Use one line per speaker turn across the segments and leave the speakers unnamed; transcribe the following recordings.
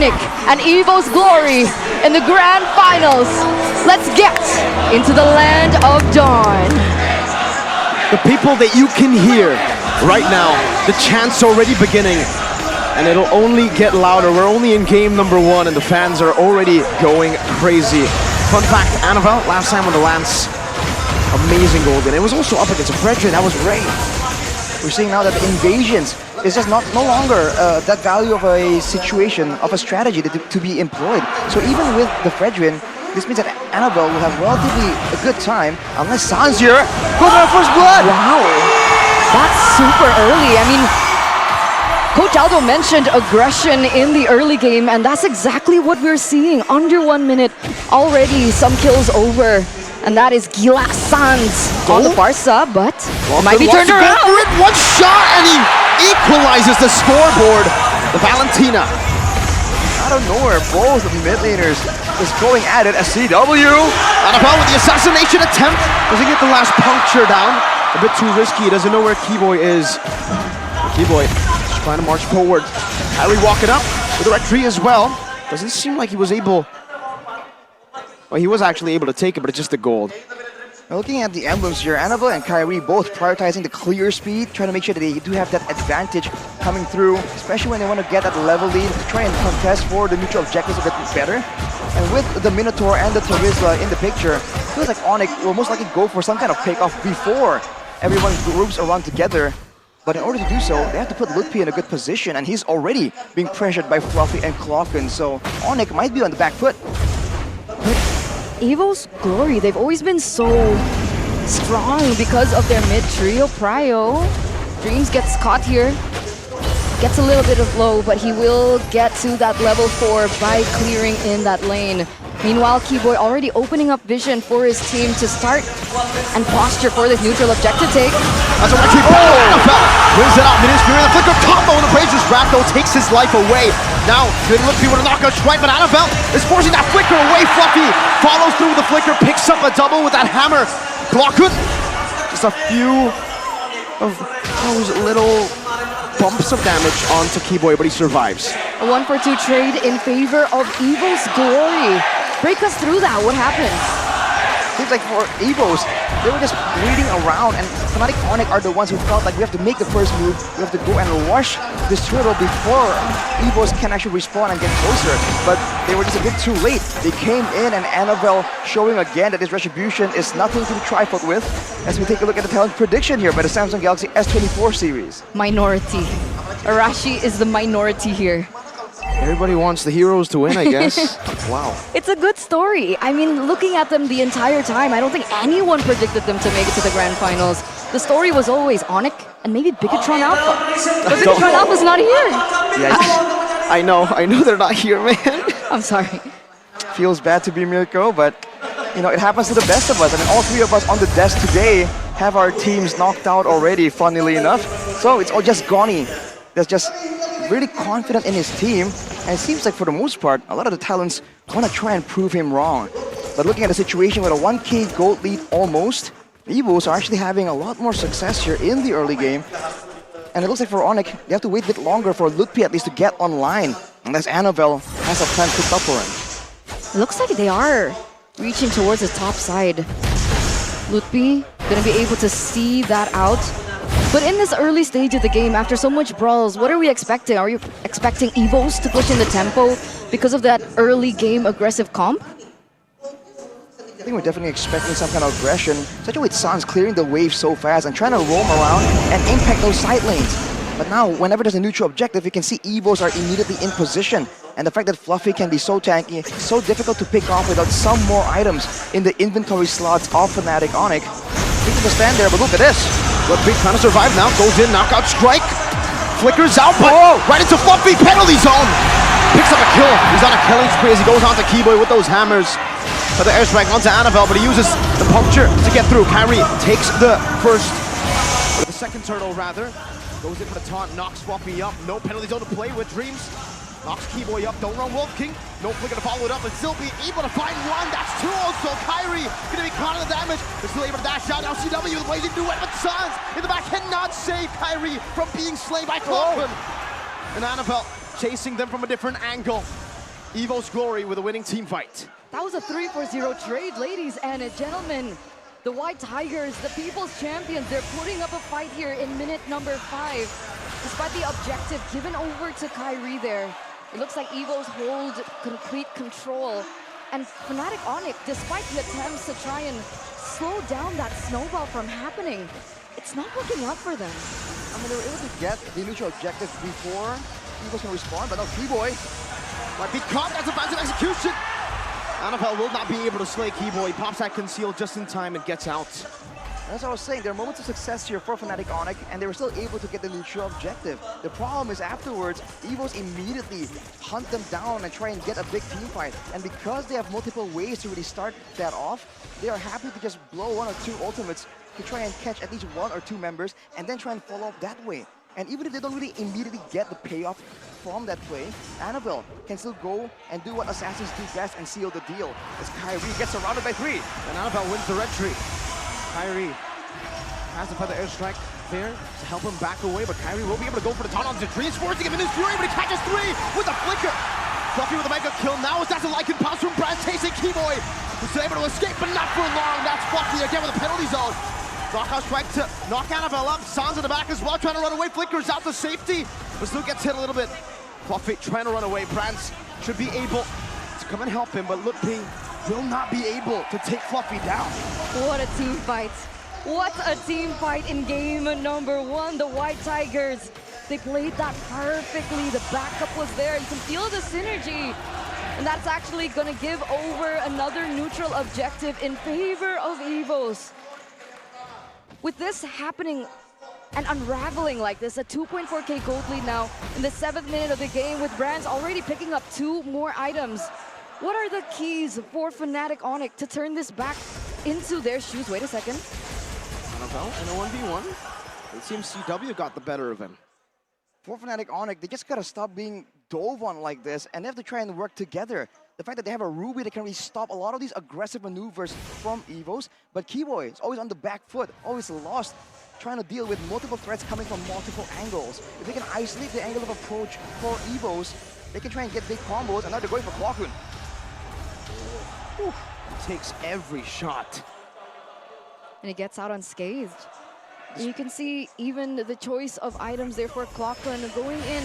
ONIC and EVO's glory in the grand finals. Let's get into the land of dawn.
The people that you can hear right now, the chants already beginning, and it'll only get louder. We're only in game number 1 and the fans are already going crazy. Fun fact, Annabelle, last time on the Lance, amazing gold, and it was also up against a Fredrin. That was great.
We're seeing now that the invasions is just no longer that value of a situation, of a strategy to be employed. So even with the Fredrin, this means that Annabelle will have relatively a good time, unless Sans here goes on her first blood.
Wow, that's super early. I mean, Coach Aldo mentioned aggression in the early game, and that's exactly what we're seeing. Under 1 minute, already some kills over. And that is Gila Sans on the Barca, but it might be turned around.
One shot and he equalizes the scoreboard. The Valentina.
Out of nowhere, both of the mid laners is going at it. A CW.
Annabelle with the assassination attempt. Doesn't get the last puncture down. A bit too risky. He doesn't know where Keyboy is. Keyboy just trying to march forward. Harry walking up with the red tree as well. Doesn't seem like he was able. Well, he was actually able to take it, but it's just the gold.
Now looking at the emblems here, Annabelle and Kyrie both prioritizing the clear speed, trying to make sure that they do have that advantage coming through, especially when they want to get that level lead to try and contest for the neutral objectives a bit better. And with the Minotaur and the Terizla in the picture, it feels like ONIC will most likely go for some kind of pick-off before everyone groups around together. But in order to do so, they have to put Lutpi in a good position, and he's already being pressured by Fluffy and Clocken, so ONIC might be on the back foot.
EVO's glory, they've always been so strong because of their mid-trio. Prio, Dreams gets caught here, gets a little bit of low, but he will get to that level 4 by clearing in that lane. Meanwhile, Keyboy already opening up vision for his team to start and posture for this neutral objective take.
That's a one keep wins it out. Ministry with a flicker combo, and the Brazer's Raptor takes his life away. Now, didn't look people to knock out strike, but Annabelle is forcing that flicker away. Fluffy follows through with the flicker, picks up a double with that hammer. Glockhood, just a few of those little bumps of damage onto Keyboy, but he survives.
A 1-for-2 trade in favor of EVO's glory. Break us through that, what happened?
Seems like for EVOs, they were just waiting around, and Fnatic ONIC are the ones who felt like we have to make the first move, we have to go and rush this turtle before EVOs can actually respawn and get closer. But they were just a bit too late. They came in, and Annabelle showing again that this retribution is nothing to be trifled with, as we take a look at the talent prediction here by the Samsung Galaxy S24 series.
Minority. Arashi is the minority here.
Everybody wants the heroes to win, I guess. Wow.
It's a good story. I mean, looking at them the entire time, I don't think anyone predicted them to make it to the grand finals. The story was always ONIC and maybe Bigatron Alpha. But Bigatron Alpha's not here.
Yeah, I know they're not here, man.
I'm sorry.
Feels bad to be Mirko, but you know, it happens to the best of us. I mean, all three of us on the desk today have our teams knocked out already, funnily enough. So it's all just Goni that's just really confident in his team, and it seems like for the most part, a lot of the talents want to try and prove him wrong. But looking at the situation with a 1k gold lead almost, the EVOs are actually having a lot more success here in the early game. And it looks like for ONIC, they have to wait a bit longer for Lutpi at least to get online, unless Annabelle has a plan cooked up for him.
It looks like they are reaching towards the top side. Lutpi gonna be able to see that out. But in this early stage of the game, after so much brawls, what are we expecting? Are you expecting EVOs to push in the tempo because of that early game aggressive comp?
I think we're definitely expecting some kind of aggression, especially with Sans clearing the wave so fast and trying to roam around and impact those side lanes. But now, whenever there's a neutral objective, you can see EVOs are immediately in position. And the fact that Fluffy can be so tanky, it's so difficult to pick off without some more items in the inventory slots of Fnatic ONIC. He can just stand there, but look at this.
Lutpi trying to survive now, goes in, knockout strike. Flickers out, but right into Fluffy, penalty zone. Picks up a kill. He's on a killing spree as he goes on to Keyboy with those hammers. For the airstrike onto Annabelle, but he uses the puncture to get through. Kyrie takes the second turtle rather. Goes in for the taunt, knocks Fluffy up. No penalty zone to play with Dreams. Knocks Keyboy up, don't run Wolf King. No flicker to follow it up, and still be able to find one. That's two also. Kyrie gonna be caught in the damage. They're still able to dash out. Now CW blazing through it, but Sans in the back cannot save Kyrie from being slain by Clockman. And Annabelle chasing them from a different angle. Evo's Glory with a winning team fight.
That was a 3-4-0 trade, ladies and gentlemen. The White Tigers, the People's Champions, they're putting up a fight here in minute number 5. Despite the objective given over to Kyrie there, it looks like evos hold complete control. And Fnatic ONIC, despite the attempts to try and slow down that snowball from happening, it's not working out for them.
I mean, they were able to get the neutral objective before evos can respond, but now Keyboy
Might be caught, that's a fancy execution. Annabelle will not be able to slay Keyboy. He pops that conceal just in time and gets out.
As I was saying, there are moments of success here for Fnatic ONIC, and they were still able to get the neutral objective. The problem is afterwards, evos immediately hunt them down and try and get a big team fight. And because they have multiple ways to really start that off, they are happy to just blow 1 or 2 ultimates to try and catch at least 1 or 2 members and then try and follow up that way. And even if they don't really immediately get the payoff from that play, Annabelle can still go and do what assassins do best and seal the deal. As Kyrie gets surrounded by 3.
And Annabelle wins the red tree. Kyrie has the feather airstrike there to help him back away, but Kyrie will be able to go for the taunt on the Dreams, forcing him in his fury, but he catches 3 with a flicker. Fluffy with a mega kill. Now it's that's a Lycan pass from Brand chasing Keyboy, who's able to escape, but not for long. That's Fluffy again with a penalty zone. Knockout strike to knock Annabelle up. Sans in the back as well, trying to run away. Flickers out to safety, but still gets hit a little bit. Fluffy trying to run away. Brands should be able to come and help him, but Lutpi will not be able to take Fluffy down.
What a team fight. What a team fight in game number 1. The White Tigers, they played that perfectly. The backup was there. You can feel the synergy. And that's actually going to give over another neutral objective in favor of evos. With this happening and unraveling like this, a 2.4k gold lead now in the 7th minute of the game, with Brands already picking up 2 more items. What are the keys for Fnatic ONIC to turn this back into their shoes? Wait a second.
Annabelle in a 1v1. It seems CW got the better of him.
For Fnatic ONIC, they just gotta stop being dove on like this, and they have to try and work together. The fact that they have a Ruby that can really stop a lot of these aggressive maneuvers from evos, but Keyboy is always on the back foot, always lost, trying to deal with multiple threats coming from multiple angles. If they can isolate the angle of approach for evos, they can try and get big combos, and now they're going for Clockun.
Takes every shot.
And it gets out unscathed. And you can see even the choice of items there for Clockun going in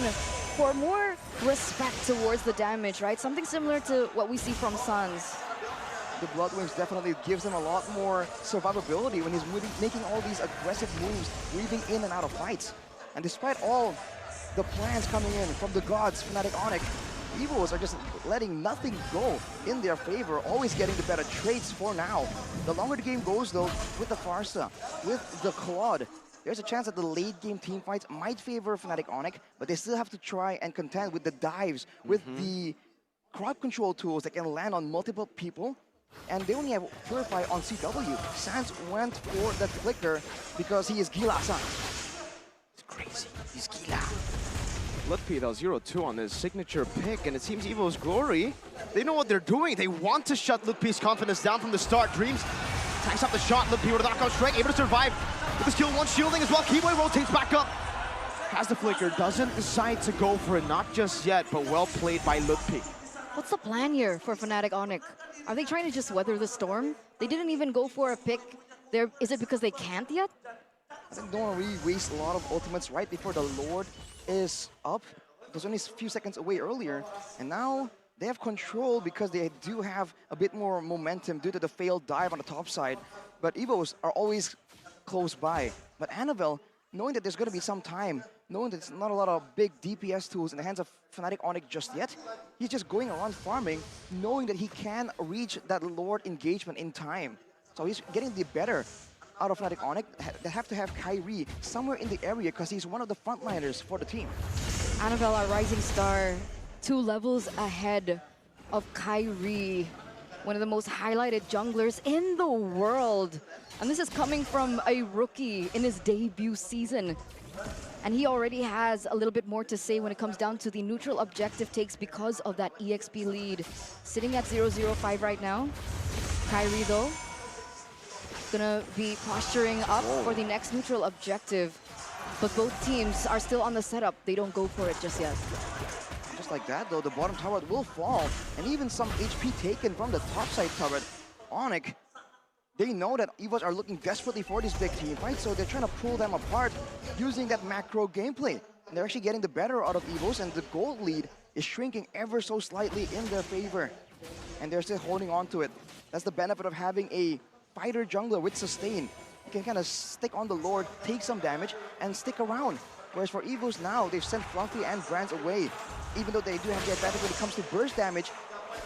for more respect towards the damage, right? Something similar to what we see from Suns.
The Bloodwings definitely gives him a lot more survivability when he's making all these aggressive moves, weaving in and out of fights. And despite all the plans coming in from the gods, Fnatic ONIC, evos are just letting nothing go in their favor, always getting the better traits for now. The longer the game goes though, with the Farsa, with the Claude, there's a chance that the late game team fights might favor Fnatic ONIC, but they still have to try and contend with the dives, with the crowd control tools that can land on multiple people. And they only have Purify on CW. Sans went for that flicker because he is Gila-san.
It's crazy. He's Gila. Lutpi though, 0-2 on his signature pick, and it seems Evo's Glory, they know what they're doing. They want to shut Lutpi's confidence down from the start. Dreams tanks up the shot. Lutpi with a knockout strike, able to survive with the skill 1 shielding as well. Keyboy rotates back up. Has the flicker, doesn't decide to go for it, not just yet, but well played by Lutpi.
What's the plan here for Fnatic ONIC? Are they trying to just weather the storm? They didn't even go for a pick there. Is it because they can't yet?
I think they don't want to really waste a lot of ultimates right before the Lord is up. It was only a few seconds away earlier, and now they have control because they do have a bit more momentum due to the failed dive on the top side. But evos are always close by. But Annabelle, knowing that there's going to be some time, knowing that there's not a lot of big DPS tools in the hands of Fnatic ONIC just yet, he's just going around farming, knowing that he can reach that Lord engagement in time. So he's getting the better out of Fnatic ONIC. They have to have Kyrie somewhere in the area because he's one of the frontliners for the team.
Annabelle, our rising star, 2 levels ahead of Kyrie, one of the most highlighted junglers in the world. And this is coming from a rookie in his debut season. And he already has a little bit more to say when it comes down to the neutral objective takes because of that EXP lead. Sitting at 0-0-5 right now. Kyrie though, gonna be posturing up for the next neutral objective. But both teams are still on the setup. They don't go for it just yet.
Just just like that, though, the bottom turret will fall, and even some HP taken from the top side turret. ONIC, they know that evos are looking desperately for this big team fight, so they're trying to pull them apart using that macro gameplay. And they're actually getting the better out of evos, and the gold lead is shrinking ever so slightly in their favor. And they're still holding on to it. That's the benefit of having a fighter jungler with sustain. You can kind of stick on the Lord, take some damage, and stick around. Whereas for evos now, they've sent Fluffy and Brands away. Even though they do have the advantage when it comes to burst damage,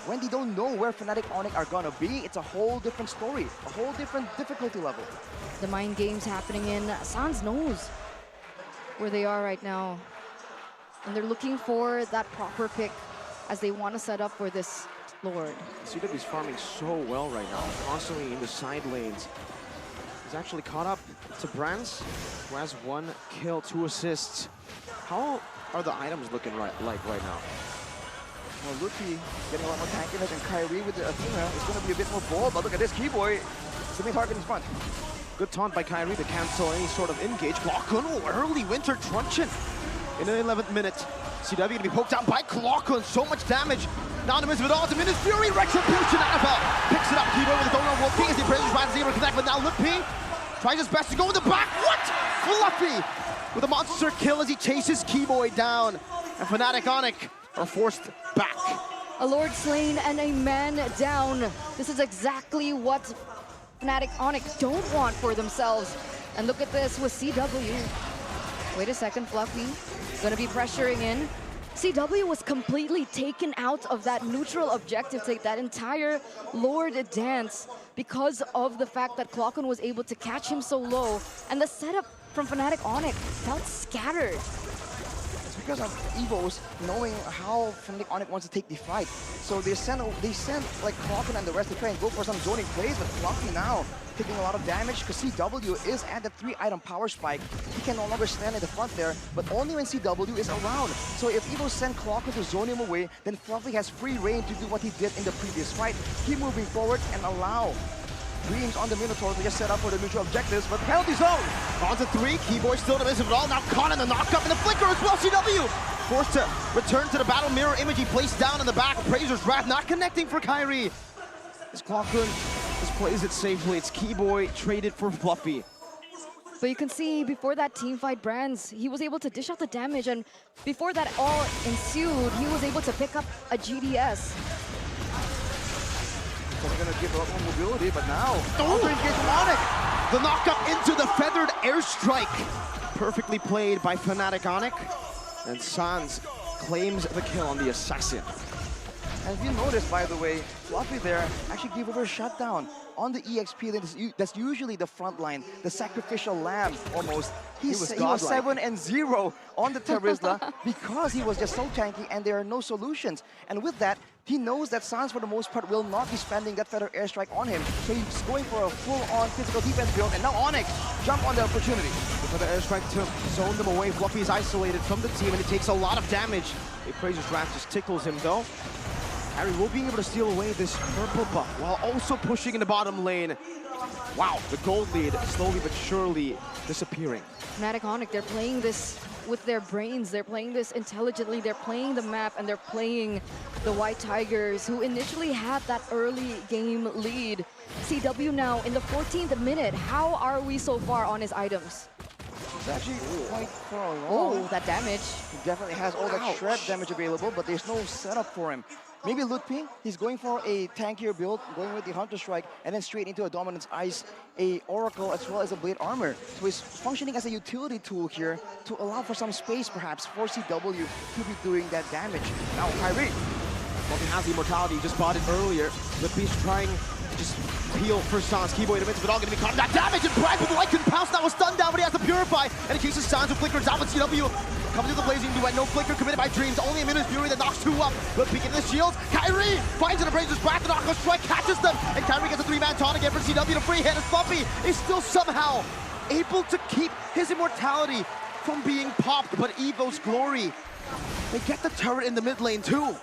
when they don't know where Fnatic ONIC are gonna be, it's a whole different story, a whole different difficulty level.
The mind games happening in Sans knows where they are right now. And they're looking for that proper pick as they want to set up for this Lord.
CW is farming so well right now, constantly in the side lanes. He's actually caught up to Brands, who has 1 kill, 2 assists. How are the items looking like right now?
Well, Luffy getting a lot more tankiness, and Kyrie with the Athena is going to be a bit more bold, but look at this Keyboy. It's the main target in front.
Good taunt by Kyrie to cancel any sort of engage. Clockun, early winter truncheon in the 11th minute. CW to be poked out by Clockun, so much damage. Now in the midst of it all, Dominus Fury, Retribution, Annabelle picks it up. Keyboy with the donut Wolfie as he presses Brands able to connect, but now Lippy tries his best to go in the back. What? Fluffy with a monster kill as he chases Keyboy down. And Fnatic ONIC are forced back.
A Lord slain and a man down. This is exactly what Fnatic ONIC don't want for themselves. And look at this with CW. Wait a second, Fluffy gonna be pressuring in. CW was completely taken out of that neutral objective take, that entire Lord dance, because of the fact that Clockun was able to catch him so low, and the setup from Fnatic ONIC felt scattered.
It's because of evos knowing how Fnatic ONIC wants to take the fight. So they sent like Clockun and the rest to try and go for some zoning plays, but Fluffy now taking a lot of damage because CW is at the 3-item power spike. He can no longer stand in the front there, but only when CW is around. So if evos send Clockun to zone him away, then Fluffy has free reign to do what he did in the previous fight. Keep moving forward and allow Dreams on the Minotaur to just set up for the neutral objectives, but penalty zone!
On to 3, Keyboy still in the midst of it all. Now caught in the knockup and the flicker as well. CW forced to return to the battle mirror image. He placed down in the back. Appraiser's Wrath not connecting for Kyrie. This Clockun just plays it safely. It's Keyboy traded for Fluffy.
But you can see before that team fight, Brands, he was able to dish out the damage, and before that all ensued, he was able to pick up a GDS.
So they're gonna give a lot more mobility, but now engage ONIC.
The knockup into the feathered airstrike. Perfectly played by Fnatic ONIC. And Sans claims the kill on the assassin.
And if you notice, by the way, Fluffy there actually gave over a shutdown on the EXP. That's usually the front line, the sacrificial lamb almost. He was 7-0 on the Terizla because he was just so tanky and there are no solutions. And with that, he knows that Sans for the most part will not be spending that feather airstrike on him. So he's going for a full-on physical defense build, and now ONIC jump on the opportunity.
The feather airstrike to zone them away. Fluffy is isolated from the team and he takes a lot of damage. Appraiser's Wrath just tickles him though. Harry will be able to steal away this purple buff while also pushing in the bottom lane. Wow, the gold lead slowly but surely disappearing.
Fnatic ONIC, they're playing this with their brains, they're playing this intelligently, they're playing the map, and they're playing the White Tigers, who initially had that early game lead. CW now in the 14th minute. How are we so far on his items?
It's actually quite far along.
Oh, that damage.
He definitely has all that shred damage available, but there's no setup for him. Maybe Lutpi, he's going for a tankier build, going with the Hunter Strike, and then straight into a Dominance Ice, a Oracle, as well as a Blade Armor. So he's functioning as a utility tool here to allow for some space, perhaps, for CW to be doing that damage. Now, Kyrie.
Well, he has the immortality, he just bought it earlier. Lutpi's trying to just peel for Sans. Keyboy in the midst of it all, going to be caught in that damage, and Brad with the Lycan Pounce now was stunned down, but he has to Purify. And in case of Sans, who flickers out with CW. Comes to the blazing duet, no flicker committed by Dreams, only a Minus Fury that knocks 2 up. But peeking the shields, Kyrie finds an Appraiser's Wrath, the knockout strike catches them, and Kyrie gets a 3-man taunt again for CW to free hit, and Fluffy is still somehow able to keep his immortality from being popped. But Evo's glory, they get the turret in the mid lane too.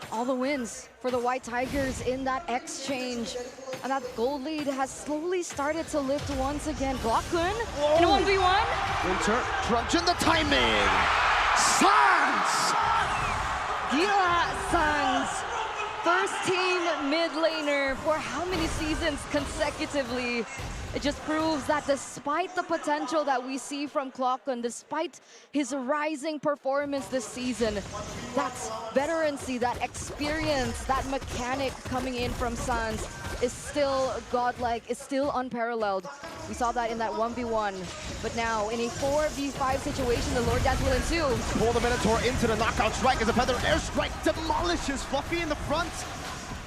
All the wins for the White Tigers in that exchange. And that gold lead has slowly started to lift once again. Clockun in a 1v1.
Winter, Truncheon the timing. Sans!
Gila Sangs, first team mid laner for how many seasons consecutively? It just proves that despite the potential that we see from Clockun, despite his rising performance this season, that veterancy, that experience, that mechanic coming in from Sans is still godlike, is still unparalleled. We saw that in that 1v1. But now, in a 4v5 situation, the Lord Dance will ensue.
Pull the Minotaur into the knockout strike as a feather airstrike demolishes Fluffy in the front.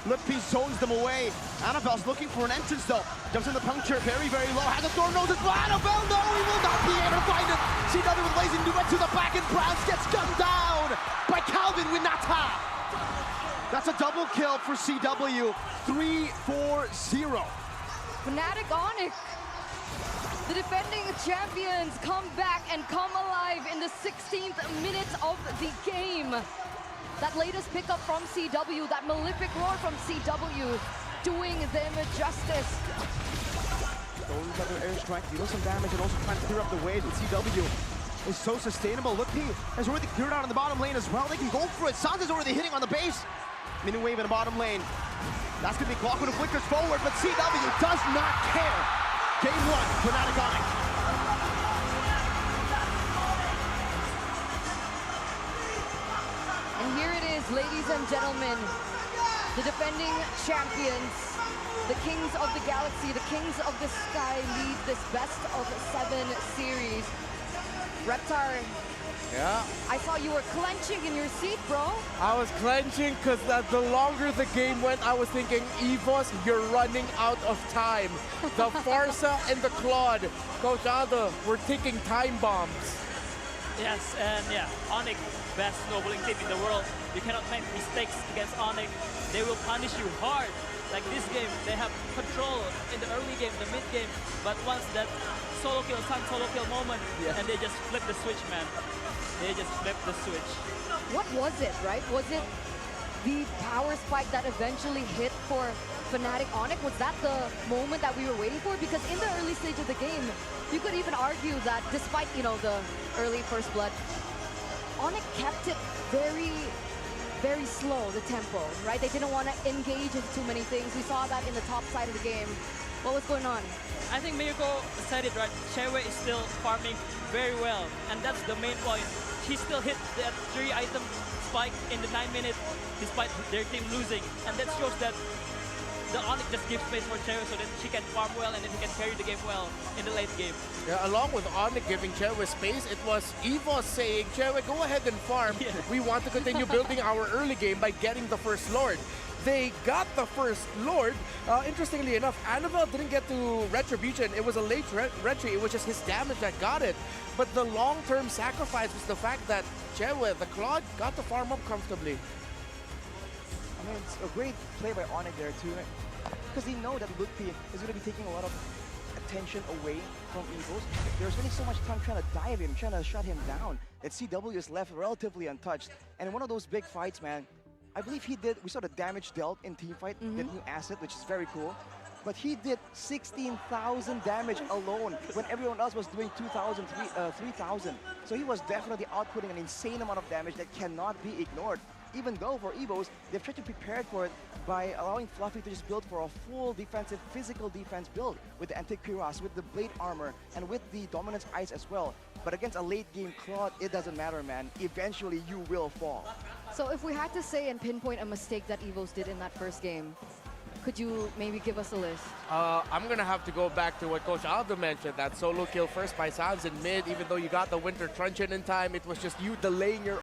Lippy zones them away. Annabelle's looking for an entrance though. Jumps in the puncture, very, very low. Has a thorn nose as well. Annabelle, no, he will not be able to find it. CW with lazy duet to the back, and Browns gets gunned down by Calvin Winata. That's a double kill for CW. 3-4-0.
Fnatic ONIC, the defending champions, come back and come alive in the 16th minute of the game. That latest pickup from CW, that malefic roar from CW, doing them justice.
Those other airstrike deal some damage and also trying to clear up the wave, but CW is so sustainable. Lippy has already cleared out in the bottom lane as well. They can go for it. Sans is already hitting on the base. Mini wave in the bottom lane. That's going to be Clockun who flickers forward, but CW does not care. Game 1, Fnatic ONIC.
And here it is, ladies and gentlemen, the defending champions, the kings of the galaxy, the kings of the sky lead this best of 7 series. Reptar,
Yeah,
I saw you were clenching in your seat, bro.
I was clenching because the longer the game went, I was thinking, EVOS, you're running out of time. The Farsa and the Claude. Coach Aldo, we're taking time bombs.
Yes, and yeah, ONIC, best snowballing team in the world. You cannot make mistakes against ONIC. They will punish you hard. Like this game, they have control in the early game, the mid game, but once that solo kill, Sun solo kill moment, and they just flip the switch, man. They just flip the switch.
What was it, right? Was it the power spike that eventually hit for Fnatic ONIC? Was that the moment that we were waiting for? Because in the early stage of the game, you could even argue that despite, you know, the early first blood, ONIC kept it very slow, the tempo, right? They didn't want to engage into too many things. We saw that in the top side of the game. What was going on?
I think Miyuko said it right. Cherway is still farming very well, and that's the main point. He still hit that 3-item spike in the 9 minutes despite their team losing, and that shows that the ONIC just gives space for Cherway so that she can farm well and then he can carry the game well in the late game.
Yeah, along with ONIC giving Cherway space, it was EVOS saying, Cherway, go ahead and farm.
Yeah.
We want to continue building our early game by getting the first Lord. They got the first Lord. Interestingly enough, Annabelle didn't get to Retribution. It was a late retry. It was just his damage that got it. But the long-term sacrifice was the fact that Cherway, the Claude, got to farm up comfortably.
I mean, it's a great play by ONIC there too, because they know that Lutfi is going to be taking a lot of attention away from evos. They're spending so much time trying to dive him, trying to shut him down, that CW is left relatively untouched. And in one of those big fights, man, I believe he did, we saw the damage dealt in teamfight, that new asset, which is very cool. But he did 16,000 damage alone when everyone else was doing 2,000, 3,000. So he was definitely outputting an insane amount of damage that cannot be ignored. Even though for evos, they've tried to prepare for it by allowing Fluffy to just build for a full defensive, physical defense build with the Anticuirass, with the Blade Armor, and with the Dominance Ice as well. But against a late game Claude, it doesn't matter, man. Eventually, you will fall.
So if we had to say and pinpoint a mistake that EVOS did in that first game, could you maybe give us a list?
I'm going to have to go back to what Coach Aldo mentioned, that solo kill first by Sans in mid. Even though you got the Winter Truncheon in time, it was just you delaying your